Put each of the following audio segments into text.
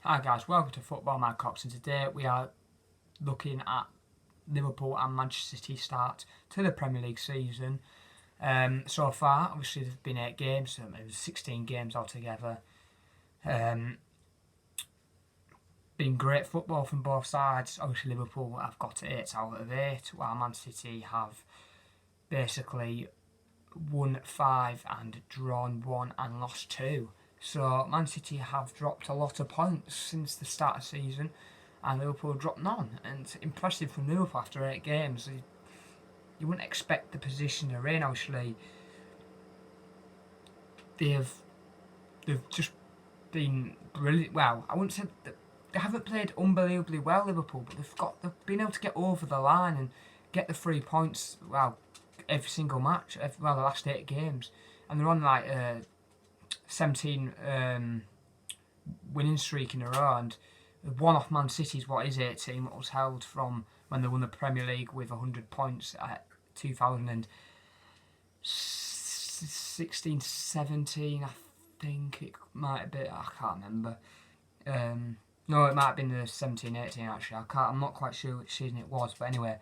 Hi guys, welcome to Football Mad Cops, and today we are looking at Liverpool and Manchester City start to the Premier League season. So far, obviously there's been 8 games, so it was 16 games altogether. Been great football from both sides. Obviously Liverpool have got 8 out of 8, while Man City have basically won 5 and drawn 1 and lost 2. So Man City have dropped a lot of points since the start of the season, and Liverpool dropped none. And impressive from Liverpool after 8 games. You wouldn't expect the position they're in. Obviously, they've just been brilliant. Well, I wouldn't say that they haven't played unbelievably well, Liverpool, but they've been able to get over the line and get the 3 points. Well, every single match. The last 8 games, and they're on like 17 winning streak in a row, and one off Man City's 18 what was held from when they won the Premier League with 100 points at 2016-17, I think it might have been, I can't remember. No, it might have been the 17-18 actually. I'm not quite sure which season it was, but anyway,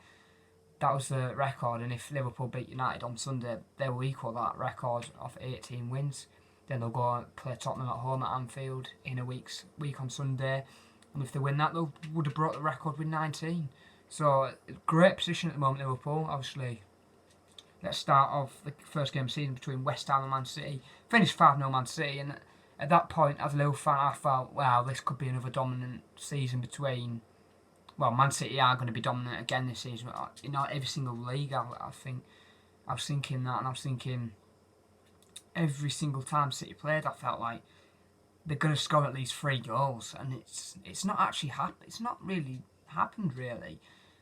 that was the record, and if Liverpool beat United on Sunday, they will equal that record of 18 wins. Then they'll go and play Tottenham at home at Anfield in a week on Sunday, and if they win that, they would have brought the record with 19. So great position at the moment, Liverpool. Obviously, let's start off the first game of the season between West Ham and Man City. Finished 5-0 Man City, and at that point, as a Liverpool fan, I felt, wow, this could be another dominant season between. Well, Man City are going to be dominant again this season. In every single league, I think. I was thinking that, and I was thinking every single time City played, I felt like they're going to score at least 3 goals, and it's not actually happened. It's not really happened, really.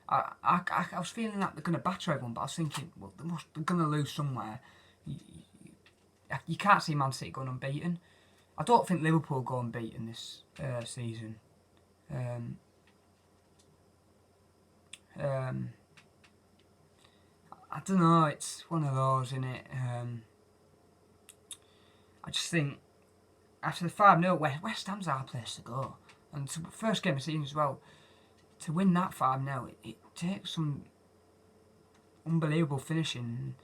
I was feeling like they're going to batter everyone, but I was thinking, well, they're going to lose somewhere. You can't see Man City going unbeaten. I don't think Liverpool go unbeaten this season. I don't know, it's one of those, isn't it? I just think after the 5-0, West Ham's our place to go. And first game of the season as well, to win that 5-0, it takes some unbelievable finishing.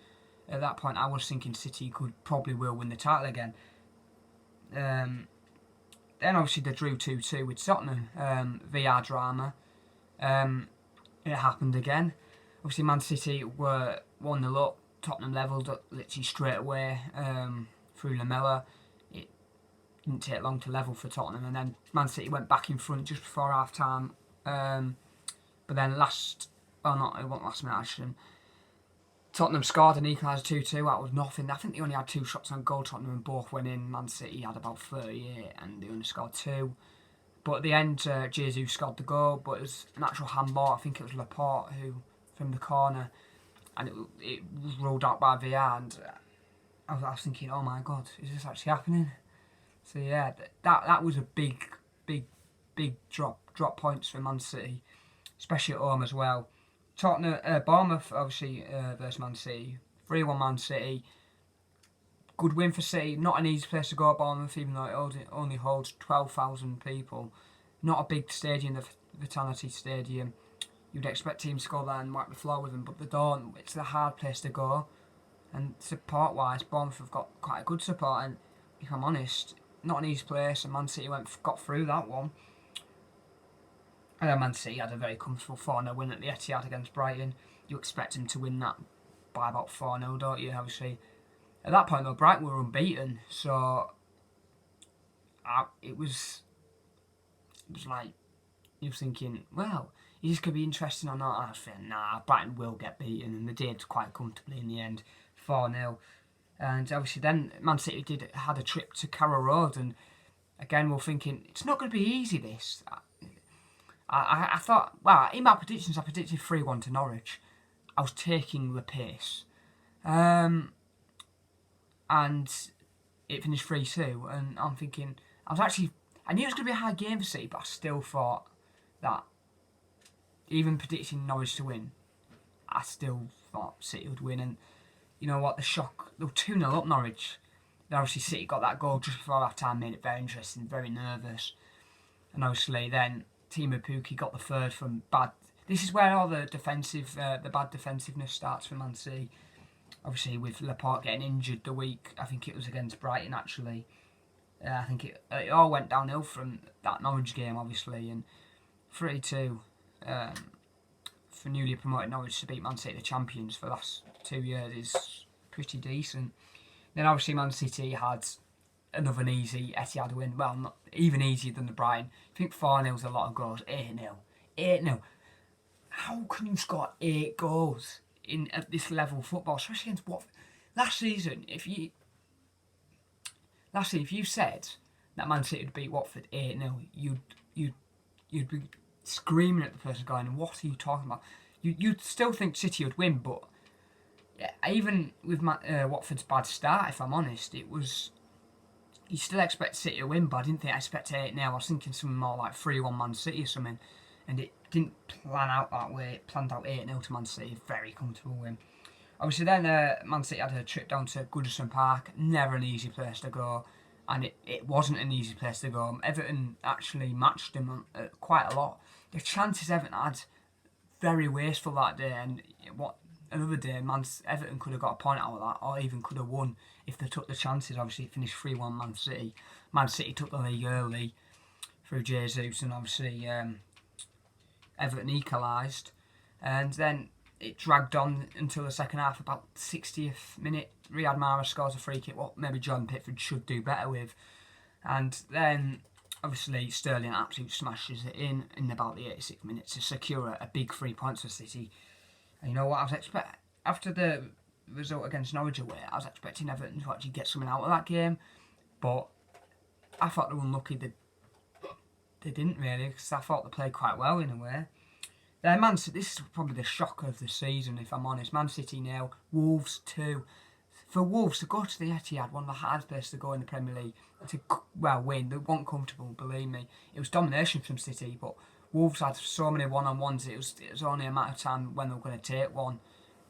At that point, I was thinking City probably will win the title again. Then obviously they drew 2-2 with Tottenham, VR drama. It happened again. Obviously Man City were 1-0 up, Tottenham levelled up literally straight away through Lamella. It didn't take long to level for Tottenham, and then Man City went back in front just before half time. But then it wasn't last minute actually. Tottenham scored and equalised 2-2 out of nothing. I think they only had 2 shots on goal, Tottenham, and both went in. Man City had about 38 and they only scored 2. But at the end, Jesus scored the goal, but it was an actual handball. I think it was Laporte who, from the corner, and it was ruled out by VR, and I was thinking, oh my God, is this actually happening? So yeah, that was a big drop points for Man City, especially at home as well. Bournemouth obviously versus Man City, 3-1 Man City. Good win for City. Not an easy place to go, Bournemouth, even though it only holds 12,000 people. Not a big stadium, the Vitality Stadium. You'd expect teams to go there and wipe the floor with them, but they don't. It's a hard place to go. And support-wise, Bournemouth have got quite a good support, and if I'm honest, not an easy place, and Man City got through that one. And then Man City had a very comfortable 4-0 win at the Etihad against Brighton. You expect them to win that by about 4-0, don't you, obviously? At that point, though, Brighton were unbeaten, so it was like you were thinking, well, is this going to be interesting or not? I was thinking, nah, Brighton will get beaten, and they did quite comfortably in the end, 4-0. And obviously then Man City had a trip to Carrow Road, and again we're thinking, it's not going to be easy, this. I thought, well, in my predictions, I predicted 3-1 to Norwich. I was taking the piss. And it finished 3-2, and I'm thinking, I knew it was going to be a hard game for City, but I still thought that, even predicting Norwich to win, I still thought City would win. And you know what, the shock, they were 2-0 up Norwich. Then obviously City got that goal just before half time, made it very interesting, very nervous. And obviously then Timo Pukki got the third from bad. This is where all the bad defensiveness starts for Man City. Obviously with Laporte getting injured the week, I think it was against Brighton actually. I think it all went downhill from that Norwich game, obviously, and 3-2 for newly promoted Norwich to beat Man City, the champions, for the last 2 years is pretty decent. Then obviously Man City had another easy Etihad win. Well, not even easier than the Brighton. I think 4-0 is a lot of goals. 8-0. 8-0. How can you score 8 goals at this level of football, especially against Watford? Last season, if you said that Man City would beat Watford 8-0, you'd be screaming at the person going, "What are you talking about?" You'd still think City would win, but yeah, even with Watford's bad start, if I'm honest, it was. You still expect City to win, but I didn't think I expected 8-0. I was thinking something more like 3-1 Man City or something, and it didn't plan out that way. It planned out 8-0 to Man City, very comfortable win. Obviously, then Man City had a trip down to Goodison Park, never an easy place to go, and it wasn't an easy place to go. Everton actually matched them quite a lot. The chances Everton had, very wasteful that day, and another day, Everton could have got a point out of that, or even could have won if they took the chances. Obviously, it finished 3-1 Man City. Man City took the league early through Jesus, and obviously Everton equalised, and then it dragged on until the second half. About 60th minute, Riyad Mahrez scores a free kick, what maybe John Pickford should do better with, and then obviously Sterling absolutely smashes it in about the 86th minute to secure a big 3 points for City. And you know what I was expecting after the result against Norwich away? I was expecting Everton to actually get something out of that game, but I thought they were unlucky they didn't really, because I thought they played quite well in a way. Then this is probably the shock of the season, if I'm honest. Man City 0, Wolves 2. For Wolves to go to the Etihad, one of the hardest places to go in the Premier League, to win, they weren't comfortable, believe me. It was domination from City, but Wolves had so many one-on-ones, it was only a matter of time when they were going to take one.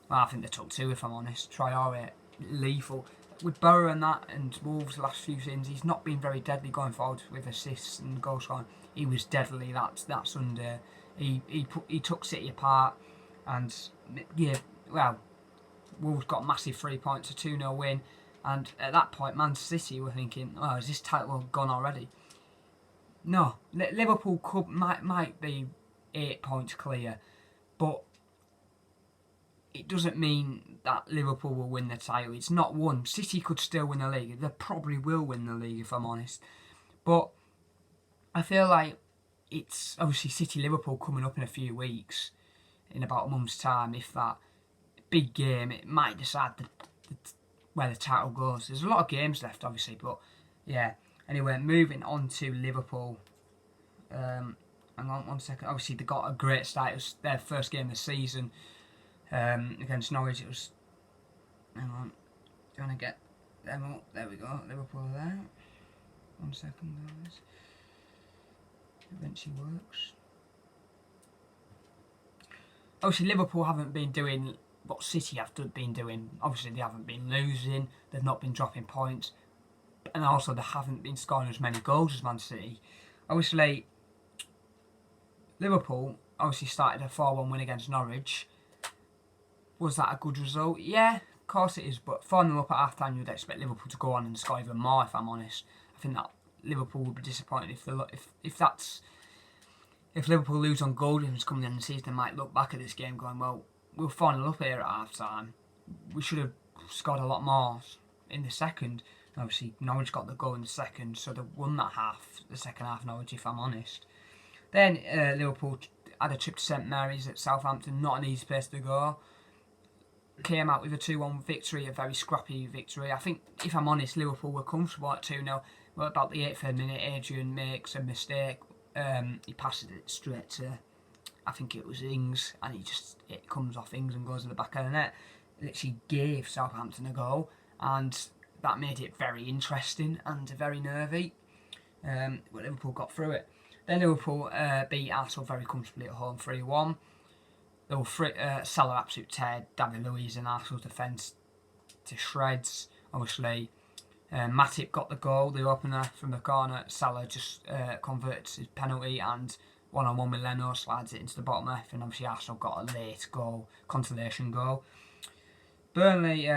Well, I think they took 2, if I'm honest. Traore, lethal. With Borough and that, and Wolves' last few seasons, he's not been very deadly going forward with assists and goal scoring. He was deadly that Sunday. He took City apart, and yeah, well, Wolves got massive 3 points, a 2-0 win, and at that point Man City were thinking, oh, is this title gone already? No, Liverpool might be 8 points clear, but it doesn't mean that Liverpool will win the title. It's not won. City could still win the league. They probably will win the league, if I'm honest, but I feel like it's obviously City-Liverpool coming up in a few weeks, in about a month's time, if that. Big game, it might decide where the title goes. There's a lot of games left, obviously, but yeah. Anyway, moving on to Liverpool. Hang on 1 second. Obviously, they got a great start. It was their first game of the season against Norwich. It was. Hang on. Do you want to get them up? There we go. Liverpool are there. 1 second, guys. Eventually works. Obviously, Liverpool haven't been doing what City have been doing. Obviously, they haven't been losing. They've not been dropping points. And also, they haven't been scoring as many goals as Man City. Obviously, Liverpool obviously started a 4-1 win against Norwich. Was that a good result? Yeah, of course it is. But 4-0 up at half-time, you'd expect Liverpool to go on and score even more, if I'm honest. I think that Liverpool would be disappointed if Liverpool lose on goal difference coming in the season. They might look back at this game going, well, we were 4-0 up here at half-time. We should have scored a lot more in the second. Obviously, Norwich got the goal in the second, so they won the second half, Norwich, if I'm honest. Then Liverpool had a trip to St Mary's at Southampton, not an easy place to go. Came out with a 2-1 victory, a very scrappy victory. I think, if I'm honest, Liverpool were comfortable at 2-0. Well, about the 8th minute, Adrian makes a mistake. He passes it straight to, I think it was Ings, and it comes off Ings and goes in the back of the net. Literally gave Southampton a goal, and that made it very interesting and very nervy. But Liverpool got through it. Then Liverpool beat Arsenal very comfortably at home 3-1. They were Salah absolute teared David Luiz and Arsenal's defence to shreds. Obviously, Matip got the goal, the opener from the corner. Salah just converts his penalty, and one-on-one with Leno slides it into the bottom left, and obviously Arsenal got a late goal, consolation goal. Burnley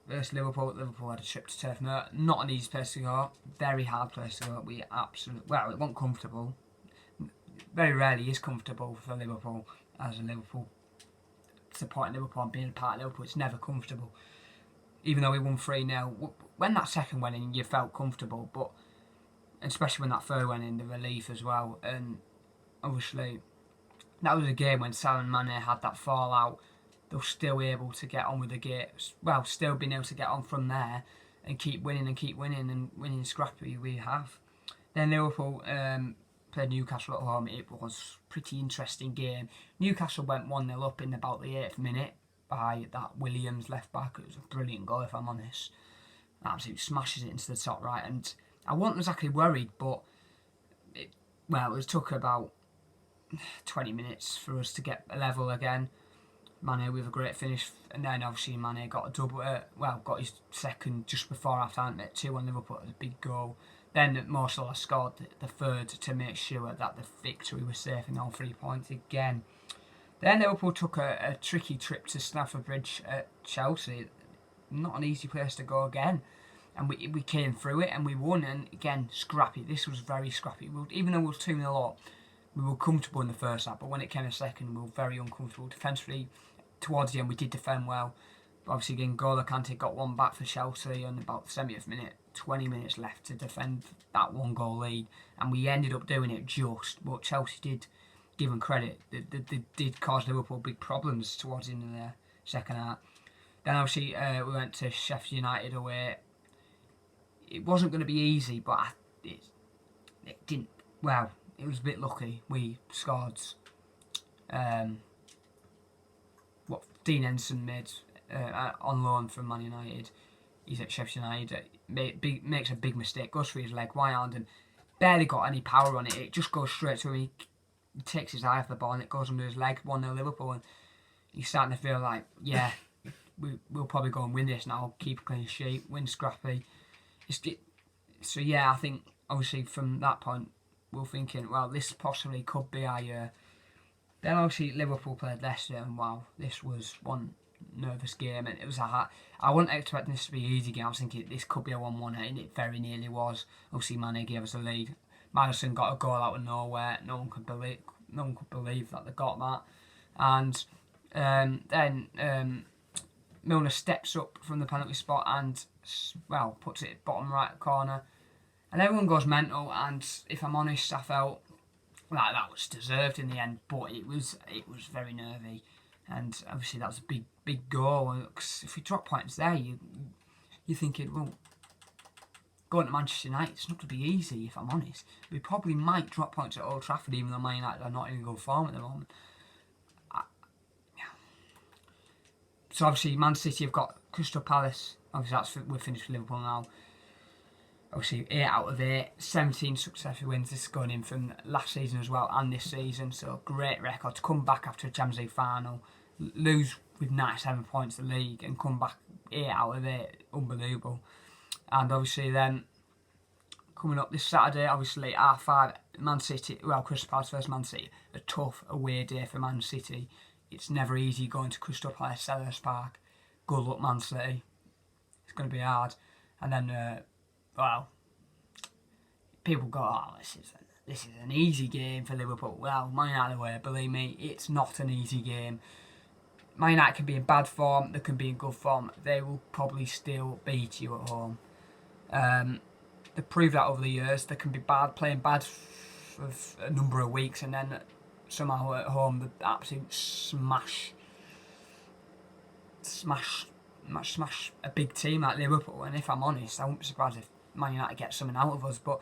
versus Liverpool. Liverpool had a trip to Turf Moor. Not an easy place to go. Very hard place to go. It wasn't comfortable. Very rarely is comfortable for Liverpool as a Liverpool supporting Liverpool and being a part of Liverpool. It's never comfortable. Even though we won 3-0, when that second went in, you felt comfortable, but especially when that third went in, the relief as well. And obviously, that was a game when Salah and Mane had that fallout. They were still able to get on with the game. Well, still being able to get on from there and keep winning and winning scrappy we have. Then Liverpool played Newcastle at home. It was a pretty interesting game. Newcastle went 1-0 up in about the 8th minute by that Williams left back. It was a brilliant goal, if I'm honest. Absolutely smashes it into the top right. And I wasn't exactly worried, but it took about 20 minutes for us to get a level again. Mane with a great finish, and then obviously Mane got a double. Got his second just before half time at 2-1 Liverpool. It was a big goal. Then Mo Salah scored the third to make sure that the victory was safe in all 3 points again. Then Liverpool took a tricky trip to Stamford Bridge at Chelsea. Not an easy place to go again. And we came through it and we won. And again, scrappy. This was very scrappy. Even though we were 2-0 up, we were comfortable in the first half. But when it came to second, we were very uncomfortable. Defensively, towards the end, we did defend well. But obviously, again, N'Golo Kante got one back for Chelsea on about the 70th minute. 20 minutes left to defend that 1-goal lead. And we ended up doing it just. But Chelsea did give them credit. They did cause Liverpool big problems towards the end of the second half. Then obviously we went to Sheffield United away. It wasn't going to be easy, but it didn't. Well, it was a bit lucky. We scored. Dean Henderson made on loan from Man United. He's at Sheffield United. Makes a big mistake. Goes for his leg wild and barely got any power on it. It just goes straight to him. He takes his eye off the ball and it goes under his leg. 1-0 Liverpool, and he's starting to feel like, yeah, we'll probably go and win this now. Keep a clean sheet, win scrappy. So yeah, I think obviously from that point we're thinking, well, this possibly could be our year. Then obviously Liverpool played Leicester, and wow, this was one nervous game, and it was I wasn't expecting this to be an easy game. I was thinking this could be a 1-1, and it very nearly was. Obviously Mane gave us the lead. Maddison got a goal out of nowhere. No one could believe that they got that. And then Milner steps up from the penalty spot and puts it bottom right corner, and everyone goes mental. And if I'm honest, I felt like that was deserved in the end, but it was very nervy, and obviously that was a big goal. Cause if we drop points there, you're thinking, well, going to Manchester United, it's not going to be easy, if I'm honest. We probably might drop points at Old Trafford, even though Man United are not in good form at the moment. So obviously Man City have got Crystal Palace. Obviously we're finished with Liverpool now. Obviously 8 out of 8, 17 successful wins. This is going in from last season as well and this season. So great record to come back after a Champions League final, lose with 97 points the league and come back 8 out of 8. Unbelievable. And obviously then coming up this Saturday, obviously R5, Man City, Crystal Palace versus Man City. A tough away day for Man City. It's never easy going to Crystal Palace, Selhurst Park. Good luck, Man City. It's going to be hard. And then, people go, oh, this is an easy game for Liverpool. Well, Man United away, believe me, it's not an easy game. Man United can be in bad form, they can be in good form. They will probably still beat you at home. They proved that over the years. They can be playing bad for a number of weeks, and then somehow at home they absolutely smash a big team like Liverpool. And if I'm honest, I wouldn't be surprised if Man United get something out of us. But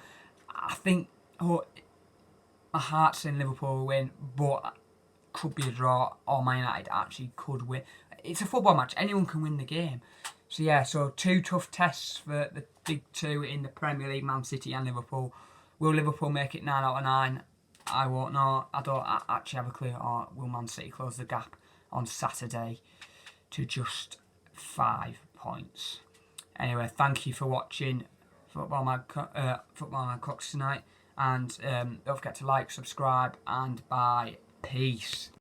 I think my heart's in Liverpool will win, but could be a draw, or Man United actually could win. It's a football match. Anyone can win the game. So yeah, so 2 tough tests for the big 2 in the Premier League, Man City and Liverpool. Will Liverpool make it 9 out of 9? I won't know. I don't actually have a clue. Or will Man City close the gap on Saturday to just 5 points? Anyway, thank you for watching Football Mad Cooks tonight, and don't forget to like, subscribe, and bye. Peace.